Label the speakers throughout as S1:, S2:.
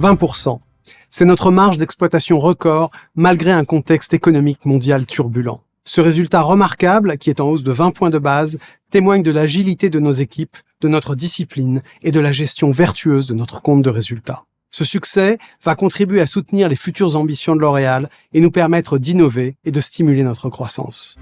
S1: 20%. C'est notre marge d'exploitation record malgré un contexte économique mondial turbulent. Ce résultat remarquable, qui est en hausse de 20 points de base, témoigne de l'agilité de nos équipes, de notre discipline et de la gestion vertueuse de notre compte de résultats. Ce succès va contribuer à soutenir les futures ambitions de L'Oréal et nous permettre d'innover et de stimuler notre croissance.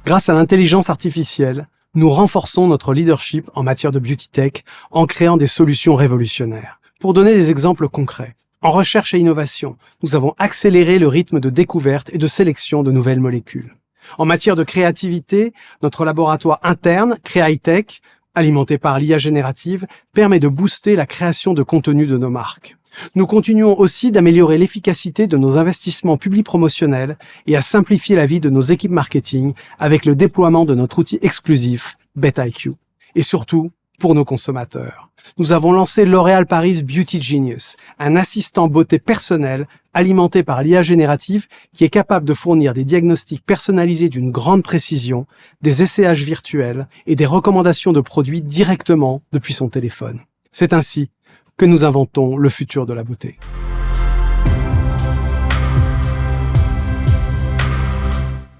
S1: Grâce à l'intelligence artificielle, nous renforçons notre leadership en matière de beauty tech en créant des solutions révolutionnaires. Pour donner des exemples concrets, en recherche et innovation, nous avons accéléré le rythme de découverte et de sélection de nouvelles molécules. En matière de créativité, notre laboratoire interne, Créa-Tech, alimenté par l'IA générative, permet de booster la création de contenu de nos marques. Nous continuons aussi d'améliorer l'efficacité de nos investissements publics promotionnels et à simplifier la vie de nos équipes marketing avec le déploiement de notre outil exclusif, BetIQ. Et surtout, pour nos consommateurs, nous avons lancé L'Oréal Paris Beauty Genius, un assistant beauté personnel alimenté par l'IA générative qui est capable de fournir des diagnostics personnalisés d'une grande précision, des essayages virtuels et des recommandations de produits directement depuis son téléphone. C'est ainsi que nous inventons le futur de la beauté.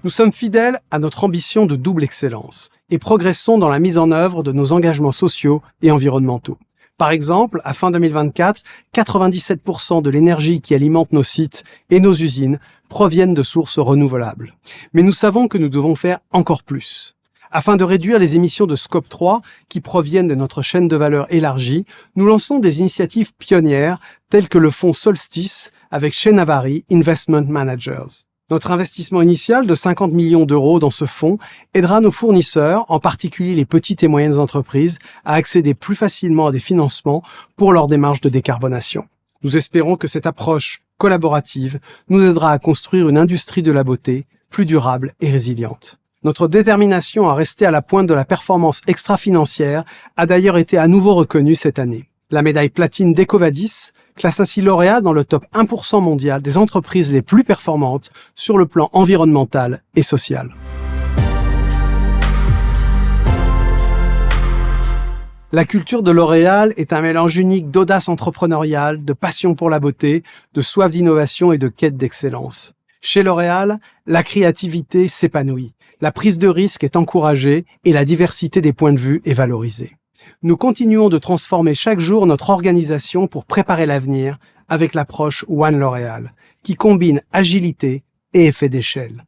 S1: Nous sommes fidèles à notre ambition de double excellence et progressons dans la mise en œuvre de nos engagements sociaux et environnementaux. Par exemple, à fin 2024, 97% de l'énergie qui alimente nos sites et nos usines proviennent de sources renouvelables. Mais nous savons que nous devons faire encore plus. Afin de réduire les émissions de Scope 3 qui proviennent de notre chaîne de valeur élargie, nous lançons des initiatives pionnières telles que le fonds Solstice avec chez Navari Investment Managers. Notre investissement initial de 50 millions d'euros dans ce fonds aidera nos fournisseurs, en particulier les petites et moyennes entreprises, à accéder plus facilement à des financements pour leur démarche de décarbonation. Nous espérons que cette approche collaborative nous aidera à construire une industrie de la beauté plus durable et résiliente. Notre détermination à rester à la pointe de la performance extra-financière a d'ailleurs été à nouveau reconnue cette année. La médaille platine d'EcoVadis classe ainsi L'Oréal dans le top 1% mondial des entreprises les plus performantes sur le plan environnemental et social. La culture de L'Oréal est un mélange unique d'audace entrepreneuriale, de passion pour la beauté, de soif d'innovation et de quête d'excellence. Chez L'Oréal, la créativité s'épanouit, la prise de risque est encouragée et la diversité des points de vue est valorisée. Nous continuons de transformer chaque jour notre organisation pour préparer l'avenir avec l'approche One L'Oréal, qui combine agilité et effet d'échelle.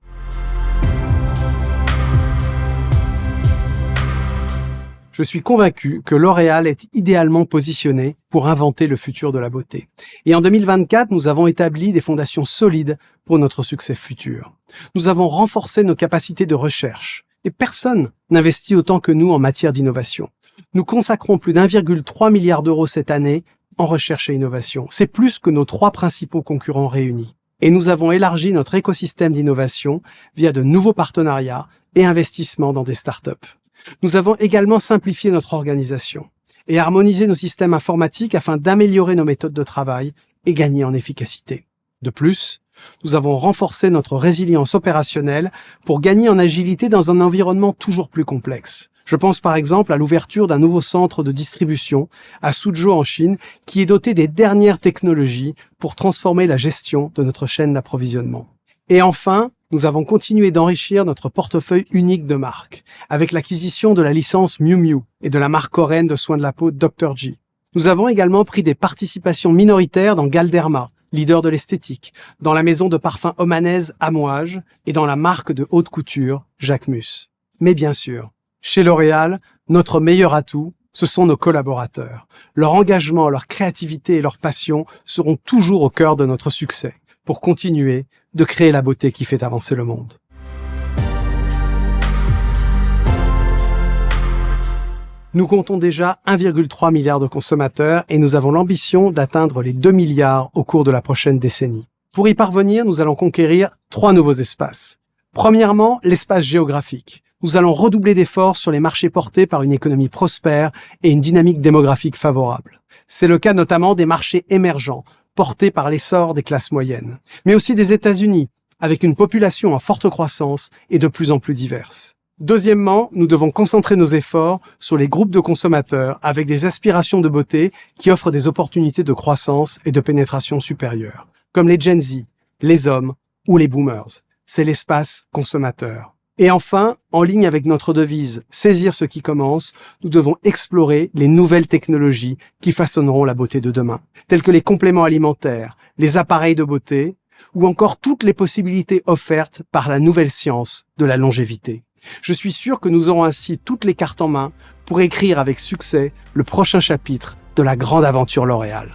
S1: Je suis convaincu que L'Oréal est idéalement positionné pour inventer le futur de la beauté. Et en 2024, nous avons établi des fondations solides pour notre succès futur. Nous avons renforcé nos capacités de recherche. Et personne n'investit autant que nous en matière d'innovation. Nous consacrons plus d'1,3 milliard d'euros cette année en recherche et innovation. C'est plus que nos 3 principaux concurrents réunis. Et nous avons élargi notre écosystème d'innovation via de nouveaux partenariats et investissements dans des startups. Nous avons également simplifié notre organisation et harmonisé nos systèmes informatiques afin d'améliorer nos méthodes de travail et gagner en efficacité. De plus, nous avons renforcé notre résilience opérationnelle pour gagner en agilité dans un environnement toujours plus complexe. Je pense par exemple à l'ouverture d'un nouveau centre de distribution à Suzhou en Chine qui est doté des dernières technologies pour transformer la gestion de notre chaîne d'approvisionnement. Et enfin, nous avons continué d'enrichir notre portefeuille unique de marques avec l'acquisition de la licence Miu Miu et de la marque coréenne de soins de la peau Dr. G. Nous avons également pris des participations minoritaires dans Galderma, leader de l'esthétique, dans la maison de parfum omanaise Amouage et dans la marque de haute couture Jacquemus. Mais bien sûr, chez L'Oréal, notre meilleur atout, ce sont nos collaborateurs. Leur engagement, leur créativité et leur passion seront toujours au cœur de notre succès pour continuer de créer la beauté qui fait avancer le monde. Nous comptons déjà 1,3 milliard de consommateurs et nous avons l'ambition d'atteindre les 2 milliards au cours de la prochaine décennie. Pour y parvenir, nous allons conquérir 3 nouveaux espaces. Premièrement, l'espace géographique. Nous allons redoubler d'efforts sur les marchés portés par une économie prospère et une dynamique démographique favorable. C'est le cas notamment des marchés émergents, portés par l'essor des classes moyennes, mais aussi des États-Unis, avec une population en forte croissance et de plus en plus diverse. Deuxièmement, nous devons concentrer nos efforts sur les groupes de consommateurs avec des aspirations de beauté qui offrent des opportunités de croissance et de pénétration supérieures, comme les Gen Z, les hommes ou les boomers. C'est l'espace consommateur. Et enfin, en ligne avec notre devise « Saisir ce qui commence », nous devons explorer les nouvelles technologies qui façonneront la beauté de demain, telles que les compléments alimentaires, les appareils de beauté, ou encore toutes les possibilités offertes par la nouvelle science de la longévité. Je suis sûr que nous aurons ainsi toutes les cartes en main pour écrire avec succès le prochain chapitre de la grande aventure L'Oréal.